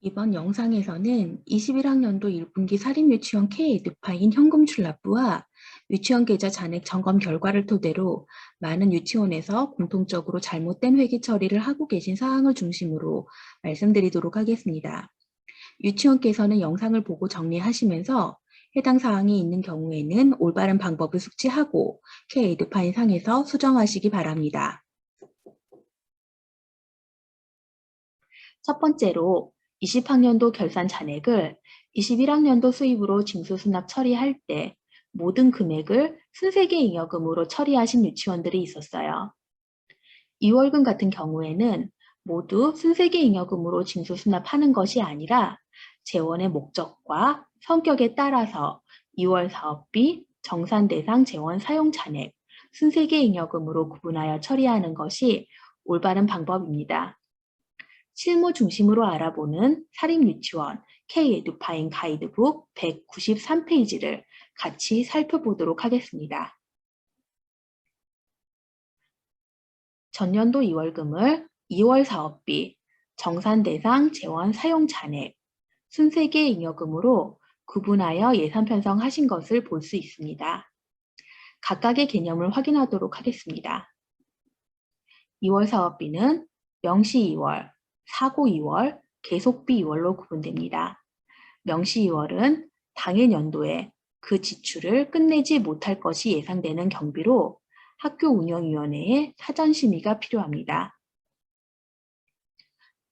이번 영상에서는 21학년도 1분기 사립유치원 K-에듀파인 현금 출납부와 유치원 계좌 잔액 점검 결과를 토대로 많은 유치원에서 공통적으로 잘못된 회계 처리를 하고 계신 사항을 중심으로 말씀드리도록 하겠습니다. 유치원께서는 영상을 보고 정리하시면서 해당 사항이 있는 경우에는 올바른 방법을 숙지하고 K-에듀파인 상에서 수정하시기 바랍니다. 첫 번째로 20학년도 결산 잔액을 21학년도 수입으로 징수수납 처리할 때 모든 금액을 순세계 잉여금으로 처리하신 유치원들이 있었어요. 2월금 같은 경우에는 모두 순세계 잉여금으로 징수수납하는 것이 아니라 재원의 목적과 성격에 따라서 2월 사업비, 정산대상 재원 사용 잔액, 순세계 잉여금으로 구분하여 처리하는 것이 올바른 방법입니다. 실무 중심으로 알아보는 사립유치원 K-에듀파인 가이드북 193페이지를 같이 살펴보도록 하겠습니다. 전년도 2월금을 2월 사업비, 정산대상 재원 사용 잔액, 순세계 잉여금으로 구분하여 예산 편성하신 것을 볼 수 있습니다. 각각의 개념을 확인하도록 하겠습니다. 2월 사업비는 명시 2월, 사고 2월, 계속비 2월로 구분됩니다. 명시 2월은 당해 연도에 그 지출을 끝내지 못할 것이 예상되는 경비로 학교운영위원회의 사전심의가 필요합니다.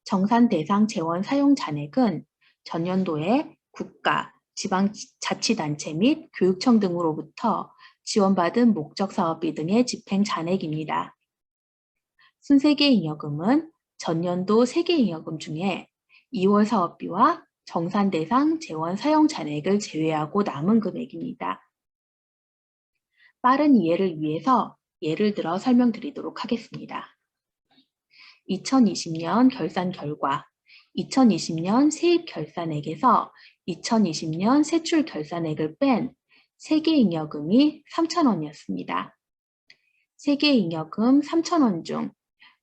정산 대상 재원 사용 잔액은 전년도에 국가, 지방자치단체 및 교육청 등으로부터 지원받은 목적사업비 등의 집행 잔액입니다. 순세계 잉여금은 전년도 세계 잉여금 중에 2월 사업비와 정산 대상 재원 사용 잔액을 제외하고 남은 금액입니다. 빠른 이해를 위해서 예를 들어 설명드리도록 하겠습니다. 2020년 결산 결과, 2020년 세입 결산액에서 2020년 세출 결산액을 뺀 세계 잉여금이 3,000원이었습니다. 세계 잉여금 3,000원 중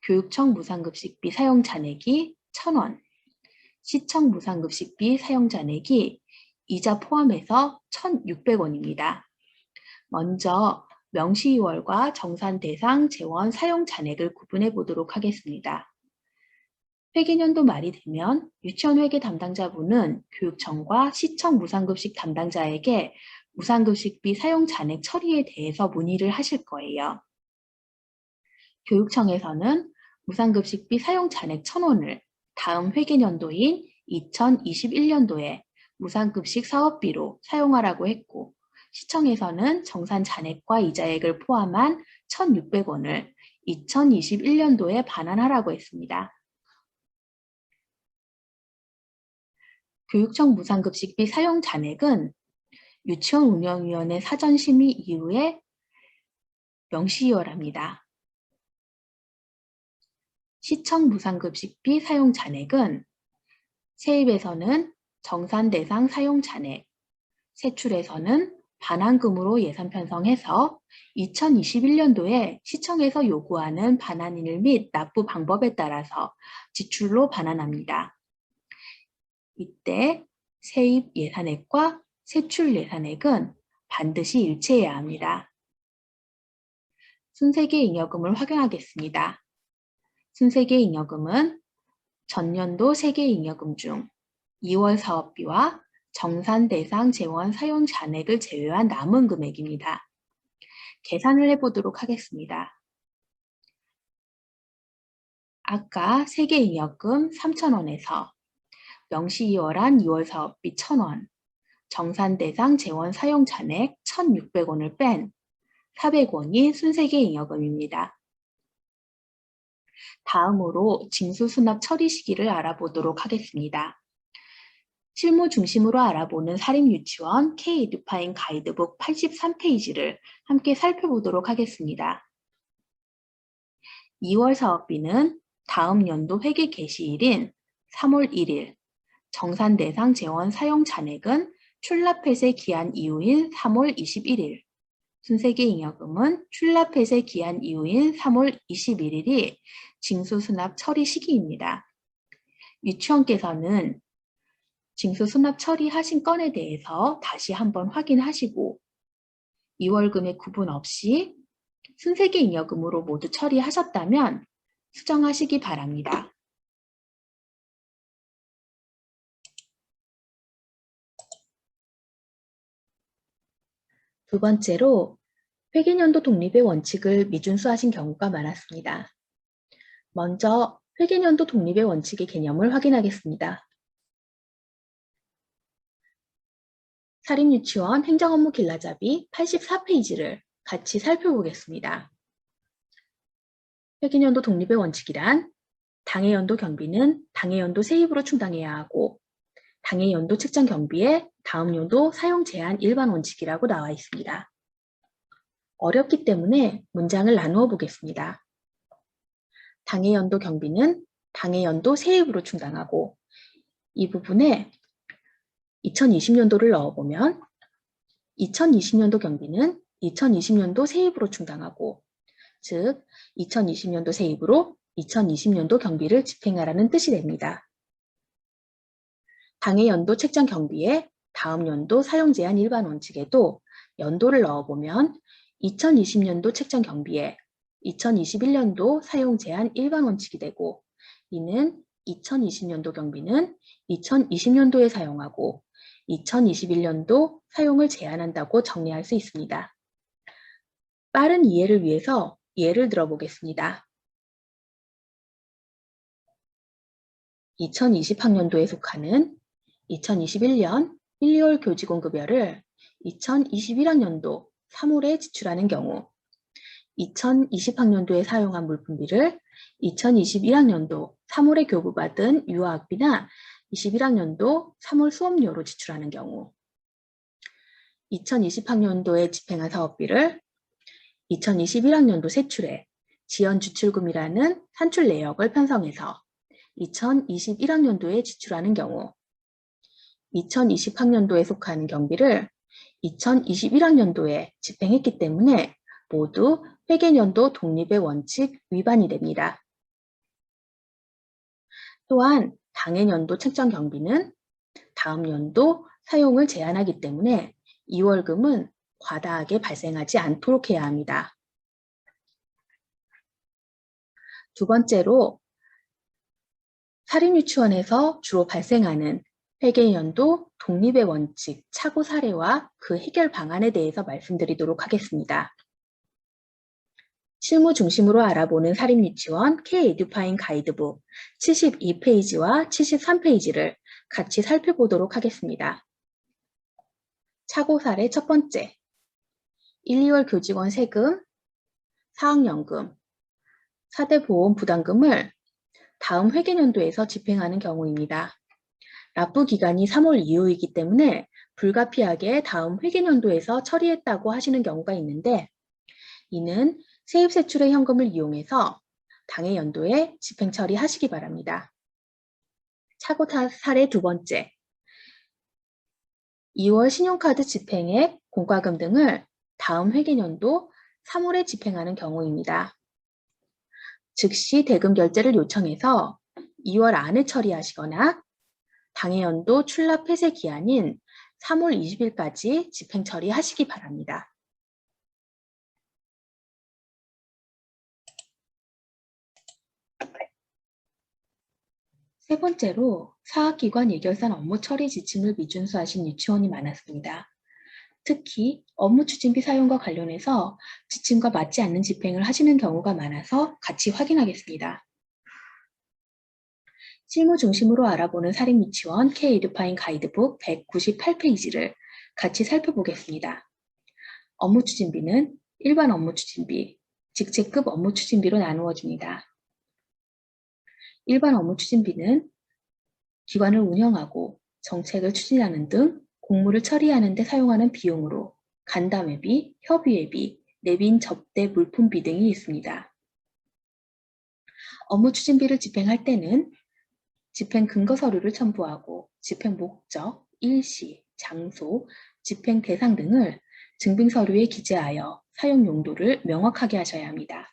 교육청 무상급식비 사용 잔액이 1,000원, 시청 무상급식비 사용 잔액이 이자 포함해서 1,600원입니다. 먼저 명시 2월과 정산 대상 재원 사용 잔액을 구분해 보도록 하겠습니다. 회계년도 말이 되면 유치원 회계 담당자분은 교육청과 시청 무상급식 담당자에게 무상급식비 사용 잔액 처리에 대해서 문의를 하실 거예요. 교육청에서는 무상급식비 사용 잔액 1,000원을 다음 회계년도인 2021년도에 무상급식 사업비로 사용하라고 했고, 시청에서는 정산 잔액과 이자액을 포함한 1,600원을 2021년도에 반환하라고 했습니다. 교육청 무상급식비 사용 잔액은 유치원 운영위원회 사전심의 이후에 명시이월합니다. 시청 무상급식비 사용 잔액은 세입에서는 정산 대상 사용 잔액, 세출에서는 반환금으로 예산 편성해서 2021년도에 시청에서 요구하는 반환일 및 납부 방법에 따라서 지출로 반환합니다. 이때 세입 예산액과 세출 예산액은 반드시 일치해야 합니다. 순세계 잉여금을 확인하겠습니다. 순세계 잉여금은 전년도 세계 잉여금 중 2월 사업비와 정산 대상 재원 사용 잔액을 제외한 남은 금액입니다. 계산을 해보도록 하겠습니다. 아까 세계 잉여금 3,000원에서 명시 2월한 2월 사업비 1,000원, 정산 대상 재원 사용 잔액 1,600원을 뺀 400원이 순세계 잉여금입니다. 다음으로 징수수납 처리 시기를 알아보도록 하겠습니다. 실무 중심으로 알아보는 사립유치원 K-에듀파인 가이드북 83페이지를 함께 살펴보도록 하겠습니다. 2월 사업비는 다음 연도 회계 개시일인 3월 1일, 정산 대상 재원 사용 잔액은 출납회세 기한 이후인 3월 21일, 순세계 잉여금은 출납회세 기한 이후인 3월 21일이 징수수납 처리 시기입니다. 유치원께서는 징수 수납 처리하신 건에 대해서 다시 한번 확인하시고 2월금의 구분 없이 순세계 잉여금으로 모두 처리하셨다면 수정하시기 바랍니다. 두 번째로 회계연도 독립의 원칙을 미준수하신 경우가 많았습니다. 먼저 회계연도 독립의 원칙의 개념을 확인하겠습니다. 사립유치원 행정업무 길라잡이 84페이지를 같이 살펴보겠습니다. 회계연도 독립의 원칙이란 당해 연도 경비는 당해 연도 세입으로 충당해야 하고 당해 연도 책정 경비에 다음 연도 사용 제한 일반 원칙이라고 나와 있습니다. 어렵기 때문에 문장을 나누어 보겠습니다. 당해 연도 경비는 당해 연도 세입으로 충당하고 이 부분에 2020년도를 넣어보면 2020년도 경비는 2020년도 세입으로 충당하고 즉 2020년도 세입으로 2020년도 경비를 집행하라는 뜻이 됩니다. 당해 연도 책정 경비에 다음 연도 사용 제한 일반 원칙에도 연도를 넣어보면 2020년도 책정 경비에 2021년도 사용 제한 일반 원칙이 되고 이는 2020년도 경비는 2020년도에 사용하고 2021년도 사용을 제한한다고 정리할 수 있습니다. 빠른 이해를 위해서 예를 들어보겠습니다. 2020학년도에 속하는 2021년 1, 2월 교직원급여를 2021학년도 3월에 지출하는 경우 2020학년도에 사용한 물품비를 2021학년도 3월에 교부받은 유아학비나 21학년도 3월 수업료로 지출하는 경우 2020학년도에 집행한 사업비를 2021학년도 세출에 지연주출금이라는 산출 내역을 편성해서 2021학년도에 지출하는 경우 2020학년도에 속하는 경비를 2021학년도에 집행했기 때문에 모두 회계연도 독립의 원칙 위반이 됩니다. 또한 당해연도 책정 경비는 다음 연도 사용을 제한하기 때문에 2월금은 과다하게 발생하지 않도록 해야 합니다. 두 번째로 사립유치원에서 주로 발생하는 회계연도 독립의 원칙 착오 사례와 그 해결 방안에 대해서 말씀드리도록 하겠습니다. 실무 중심으로 알아보는 사립유치원 K-에듀파인 가이드북 72페이지와 73페이지를 같이 살펴보도록 하겠습니다. 착오 사례 첫 번째, 1, 2월 교직원 세금, 사학연금, 4대 보험 부담금을 다음 회계연도에서 집행하는 경우입니다. 납부 기간이 3월 이후이기 때문에 불가피하게 다음 회계연도에서 처리했다고 하시는 경우가 있는데 이는 세입세출의 현금을 이용해서 당해 연도에 집행 처리하시기 바랍니다. 착오 사례 두 번째, 2월 신용카드 집행액, 공과금 등을 다음 회계연도 3월에 집행하는 경우입니다. 즉시 대금 결제를 요청해서 2월 안에 처리하시거나 당해연도 출납 폐쇄 기한인 3월 20일까지 집행 처리하시기 바랍니다. 세 번째로 사학기관 예결산 업무 처리 지침을 미준수하신 유치원이 많았습니다. 특히 업무 추진비 사용과 관련해서 지침과 맞지 않는 집행을 하시는 경우가 많아서 같이 확인하겠습니다. 실무 중심으로 알아보는 사립유치원 K-에듀파인 가이드북 198페이지를 같이 살펴보겠습니다. 업무 추진비는 일반 업무 추진비, 직책급 업무 추진비로 나누어집니다. 일반 업무 추진비는 기관을 운영하고 정책을 추진하는 등 공무를 처리하는 데 사용하는 비용으로 간담회비, 협의회비, 내빈 접대 물품비 등이 있습니다. 업무 추진비를 집행할 때는 집행 근거 서류를 첨부하고 집행 목적, 일시, 장소, 집행 대상 등을 증빙 서류에 기재하여 사용 용도를 명확하게 하셔야 합니다.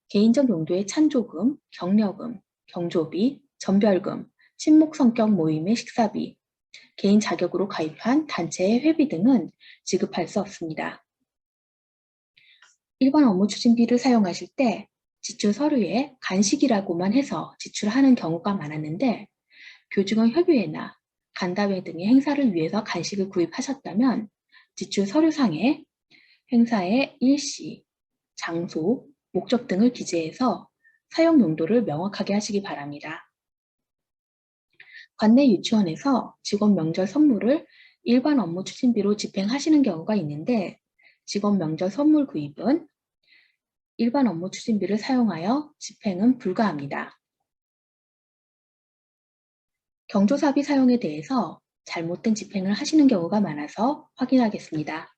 개인적 용도의 찬조금, 격려금, 경조비, 전별금, 친목 성격 모임의 식사비, 개인 자격으로 가입한 단체의 회비 등은 지급할 수 없습니다. 일반 업무 추진비를 사용하실 때 지출 서류에 간식이라고만 해서 지출하는 경우가 많았는데 교직원 협의회나 간담회 등의 행사를 위해서 간식을 구입하셨다면 지출 서류상에 행사의 일시, 장소, 목적 등을 기재해서 사용 용도를 명확하게 하시기 바랍니다. 관내 유치원에서 직원 명절 선물을 일반 업무 추진비로 집행하시는 경우가 있는데 직원 명절 선물 구입은 일반 업무 추진비를 사용하여 집행은 불가합니다. 경조사비 사용에 대해서 잘못된 집행을 하시는 경우가 많아서 확인하겠습니다.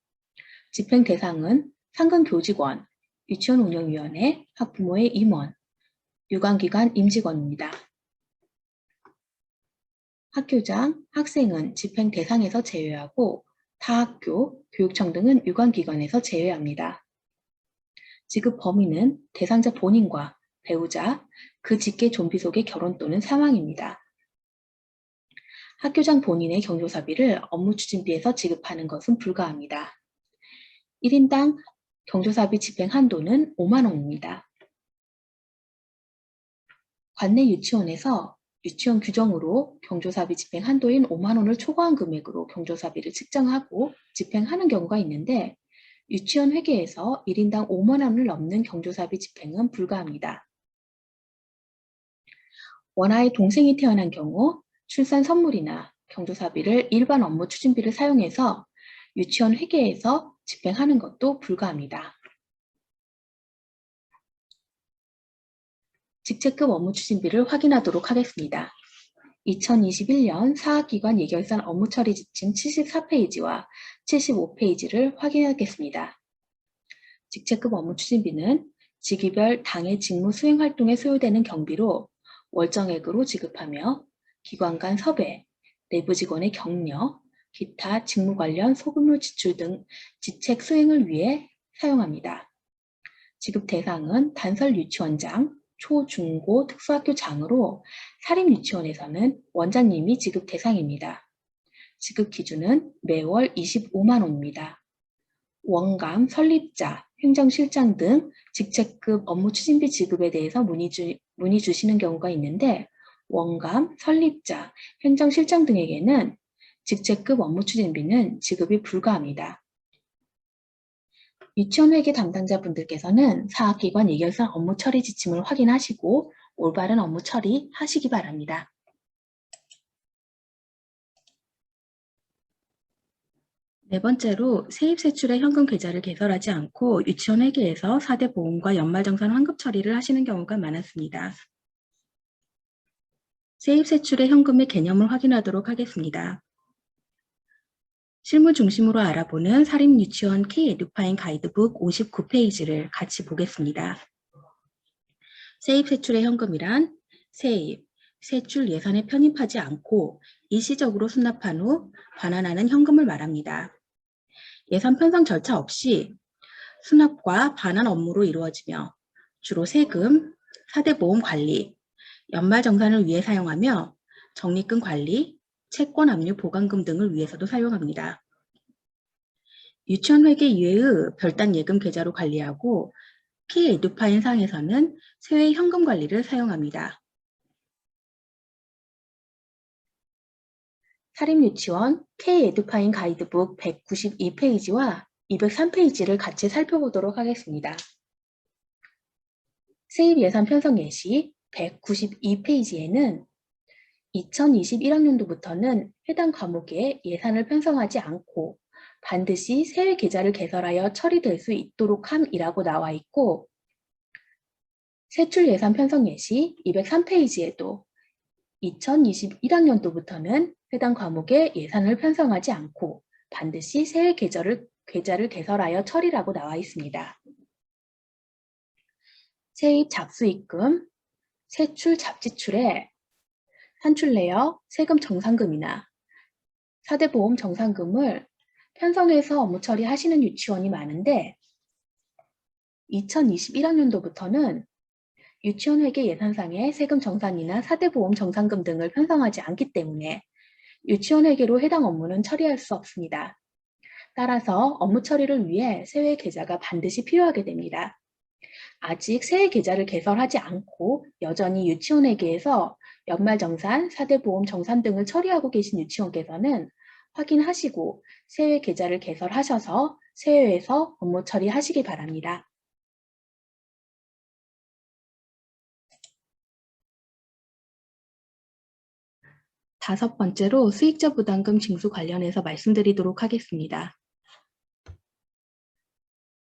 집행 대상은 상근 교직원, 유치원 운영위원회, 학부모의 임원, 유관기관 임직원입니다. 학교장, 학생은 집행 대상에서 제외하고 타 학교, 교육청 등은 유관기관에서 제외합니다. 지급 범위는 대상자 본인과 배우자, 그 직계 좀비 속의 결혼 또는 사망입니다. 학교장 본인의 경조사비를 업무 추진비에서 지급하는 것은 불가합니다. 1인당 경조사비 집행 한도는 5만 원입니다. 관내 유치원에서 유치원 규정으로 경조사비 집행 한도인 5만 원을 초과한 금액으로 경조사비를 측정하고 집행하는 경우가 있는데 유치원 회계에서 1인당 5만 원을 넘는 경조사비 집행은 불가합니다. 원아의 동생이 태어난 경우 출산 선물이나 경조사비를 일반 업무 추진비를 사용해서 유치원 회계에서 집행하는 것도 불가합니다. 직책급 업무 추진비를 확인하도록 하겠습니다. 2021년 사학기관 예결산 업무 처리 지침 74페이지와 75페이지를 확인하겠습니다. 직책급 업무 추진비는 직위별 당의 직무 수행 활동에 소요되는 경비로 월정액으로 지급하며 기관 간 섭외, 내부 직원의 격려, 기타 직무 관련 소급료 지출 등 직책 수행을 위해 사용합니다. 지급 대상은 단설 유치원장, 초, 중, 고 특수학교장으로 사립유치원에서는 원장님이 지급 대상입니다. 지급 기준은 매월 25만 원입니다. 원감, 설립자, 행정실장 등 직책급 업무 추진비 지급에 대해서 문의 주시는 경우가 있는데 원감, 설립자, 행정실장 등에게는 직책급 업무 추진비는 지급이 불가합니다. 유치원 회계 담당자분들께서는 사학기관 예결산 업무 처리 지침을 확인하시고 올바른 업무 처리하시기 바랍니다. 네 번째로 세입세출의 현금 계좌를 개설하지 않고 유치원 회계에서 4대 보험과 연말정산 환급 처리를 하시는 경우가 많았습니다. 세입세출의 현금의 개념을 확인하도록 하겠습니다. 실무 중심으로 알아보는 사립유치원 K-에듀파인 가이드북 59페이지를 같이 보겠습니다. 세입세출의 현금이란 세입, 세출 예산에 편입하지 않고 일시적으로 수납한 후 반환하는 현금을 말합니다. 예산 편성 절차 없이 수납과 반환 업무로 이루어지며 주로 세금, 4대 보험 관리, 연말정산을 위해 사용하며 적립금 관리, 채권 압류 보관금 등을 위해서도 사용합니다. 유치원 회계 이외의 별단 예금 계좌로 관리하고 K-에듀파인 상에서는 세외 현금 관리를 사용합니다. 사립유치원 K-에듀파인 가이드북 192페이지와 203페이지를 같이 살펴보도록 하겠습니다. 세입 예산 편성 예시 192페이지에는 2021학년도부터는 해당 과목에 예산을 편성하지 않고 반드시 세외 계좌를 개설하여 처리될 수 있도록 함이라고 나와 있고 세출 예산 편성 예시 203페이지에도 2021학년도부터는 해당 과목에 예산을 편성하지 않고 반드시 세외 계좌를 개설하여 처리라고 나와 있습니다. 세입 잡수입금, 세출 잡지출에 산출 내역, 세금 정산금이나 4대 보험 정산금을 편성해서 업무 처리하시는 유치원이 많은데 2021학년도부터는 유치원 회계 예산상에 세금 정산이나 사대보험 정산금 등을 편성하지 않기 때문에 유치원 회계로 해당 업무는 처리할 수 없습니다. 따라서 업무 처리를 위해 세외 계좌가 반드시 필요하게 됩니다. 아직 세외 계좌를 개설하지 않고 여전히 유치원 회계에서 연말정산, 사대보험 정산 등을 처리하고 계신 유치원께서는 확인하시고 세외 계좌를 개설하셔서 세외에서 업무 처리하시기 바랍니다. 다섯 번째로 수익자 부담금 징수 관련해서 말씀드리도록 하겠습니다.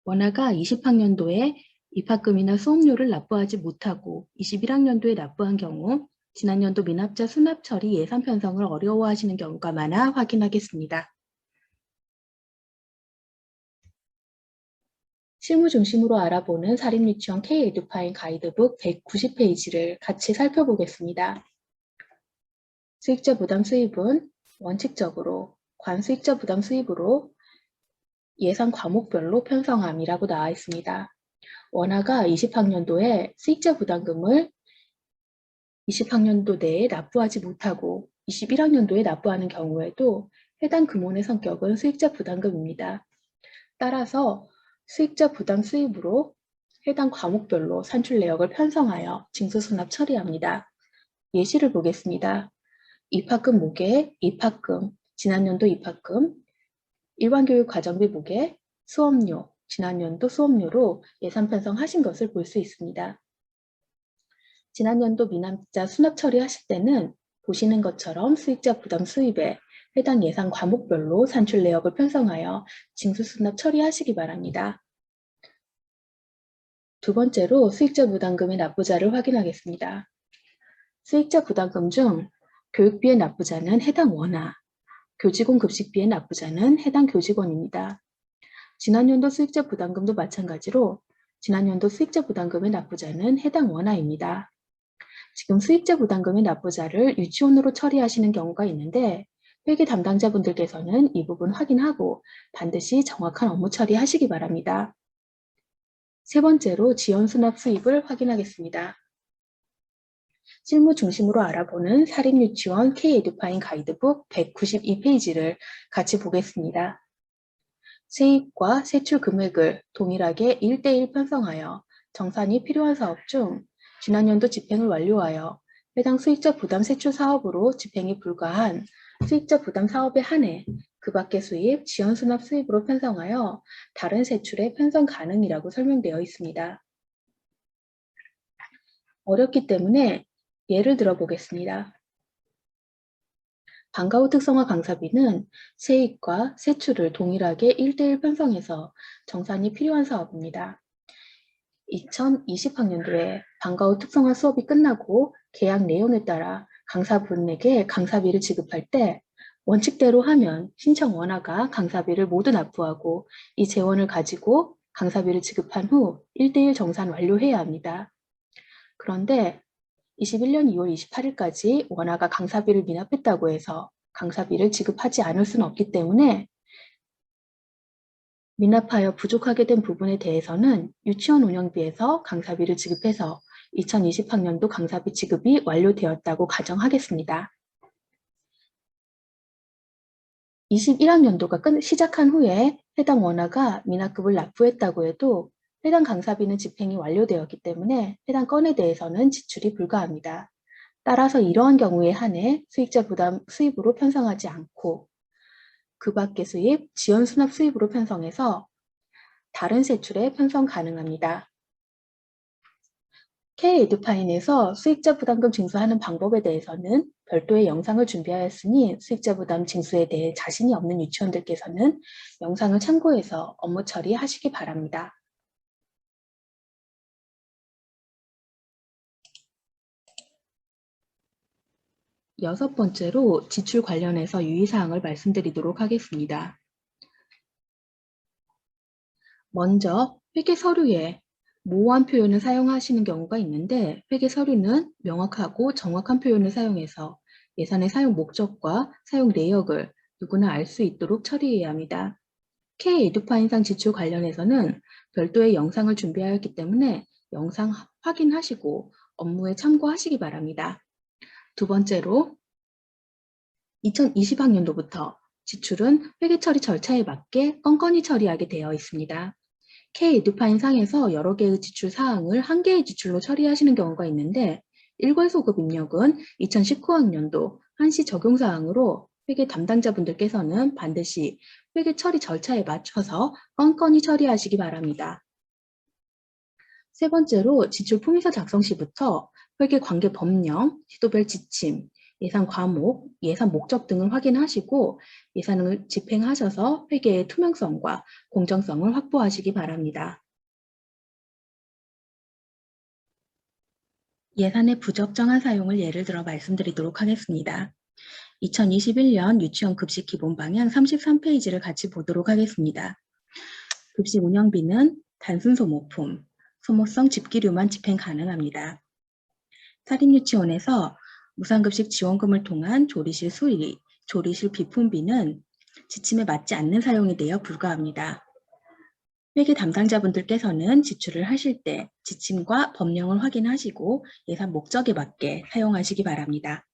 원화가 20학년도에 입학금이나 수업료를 납부하지 못하고 21학년도에 납부한 경우 지난년도 미납자 수납 처리 예산 편성을 어려워하시는 경우가 많아 확인하겠습니다. 실무 중심으로 알아보는 사립유치원 K-에듀파인 가이드북 190페이지를 같이 살펴보겠습니다. 수익자 부담 수입은 원칙적으로 관수익자 부담 수입으로 예산 과목별로 편성함이라고 나와 있습니다. 원화가 20학년도에 수익자 부담금을 20학년도 내에 납부하지 못하고 21학년도에 납부하는 경우에도 해당 금원의 성격은 수익자 부담금입니다. 따라서 수익자 부담 수입으로 해당 과목별로 산출 내역을 편성하여 징수수납 처리합니다. 예시를 보겠습니다. 입학금 목에 입학금, 지난년도 입학금, 일반교육 과정비 목에 수업료, 지난년도 수업료로 예산 편성하신 것을 볼 수 있습니다. 지난년도 미납자 수납 처리하실 때는 보시는 것처럼 수익자 부담 수입에 해당 예산 과목별로 산출 내역을 편성하여 징수 수납 처리하시기 바랍니다. 두 번째로 수익자 부담금의 납부자를 확인하겠습니다. 수익자 부담금 중 교육비의 납부자는 해당 원화, 교직원 급식비의 납부자는 해당 교직원입니다. 지난년도 수익자 부담금도 마찬가지로 지난년도 수익자 부담금의 납부자는 해당 원화입니다. 지금 수익자 부담금의 납부자를 유치원으로 처리하시는 경우가 있는데 회계 담당자분들께서는 이 부분 확인하고 반드시 정확한 업무 처리하시기 바랍니다. 세 번째로 지원 수납 수입을 확인하겠습니다. 실무 중심으로 알아보는 사립유치원 K-에듀파인 가이드북 192페이지를 같이 보겠습니다. 세입과 세출 금액을 동일하게 1대1 편성하여 정산이 필요한 사업 중 지난년도 집행을 완료하여 해당 수익자 부담 세출 사업으로 집행이 불가한 수익자 부담 사업에 한해 그 밖의 수입, 지원 수납 수입으로 편성하여 다른 세출에 편성 가능이라고 설명되어 있습니다. 어렵기 때문에 예를 들어 보겠습니다. 방과 후 특성화 강사비는 세입과 세출을 동일하게 1대1 편성해서 정산이 필요한 사업입니다. 2020학년도에 방과 후 특성화 수업이 끝나고 계약 내용에 따라 강사분에게 강사비를 지급할 때 원칙대로 하면 신청 원화가 강사비를 모두 납부하고 이 재원을 가지고 강사비를 지급한 후 1대1 정산 완료해야 합니다. 그런데 21년 2월 28일까지 원화가 강사비를 미납했다고 해서 강사비를 지급하지 않을 수는 없기 때문에 미납하여 부족하게 된 부분에 대해서는 유치원 운영비에서 강사비를 지급해서 2020학년도 강사비 지급이 완료되었다고 가정하겠습니다. 21학년도가 시작한 후에 해당 원화가 미납금을 납부했다고 해도 해당 강사비는 집행이 완료되었기 때문에 해당 건에 대해서는 지출이 불가합니다. 따라서 이러한 경우에 한해 수익자 부담 수입으로 편성하지 않고 그 밖의 수입, 지원 수납 수입으로 편성해서 다른 세출에 편성 가능합니다. K-에듀파인에서 수익자 부담금 징수하는 방법에 대해서는 별도의 영상을 준비하였으니 수익자 부담 징수에 대해 자신이 없는 유치원들께서는 영상을 참고해서 업무 처리하시기 바랍니다. 여섯 번째로 지출 관련해서 유의사항을 말씀드리도록 하겠습니다. 먼저 회계 서류에 모호한 표현을 사용하시는 경우가 있는데 회계 서류는 명확하고 정확한 표현을 사용해서 예산의 사용 목적과 사용 내역을 누구나 알 수 있도록 처리해야 합니다. K-에듀파인상 지출 관련해서는 별도의 영상을 준비하였기 때문에 영상 확인하시고 업무에 참고하시기 바랍니다. 두 번째로 2020학년도부터 지출은 회계 처리 절차에 맞게 건건히 처리하게 되어 있습니다. K-에듀파인 상에서 여러 개의 지출 사항을 한 개의 지출로 처리하시는 경우가 있는데 일괄소급 입력은 2019학년도 한시 적용 사항으로 회계 담당자분들께서는 반드시 회계 처리 절차에 맞춰서 건건히 처리하시기 바랍니다. 세 번째로 지출 품위서 작성 시부터 회계 관계 법령, 시도별 지침, 예산 과목, 예산 목적 등을 확인하시고 예산을 집행하셔서 회계의 투명성과 공정성을 확보하시기 바랍니다. 예산의 부적정한 사용을 예를 들어 말씀드리도록 하겠습니다. 2021년 유치원 급식 기본 방향 33페이지를 같이 보도록 하겠습니다. 급식 운영비는 단순 소모품, 소모성 집기료만 집행 가능합니다. 사립유치원에서 무상급식 지원금을 통한 조리실 수리, 조리실 비품비는 지침에 맞지 않는 사용이 되어 불가합니다. 회계 담당자분들께서는 지출을 하실 때 지침과 법령을 확인하시고 예산 목적에 맞게 사용하시기 바랍니다.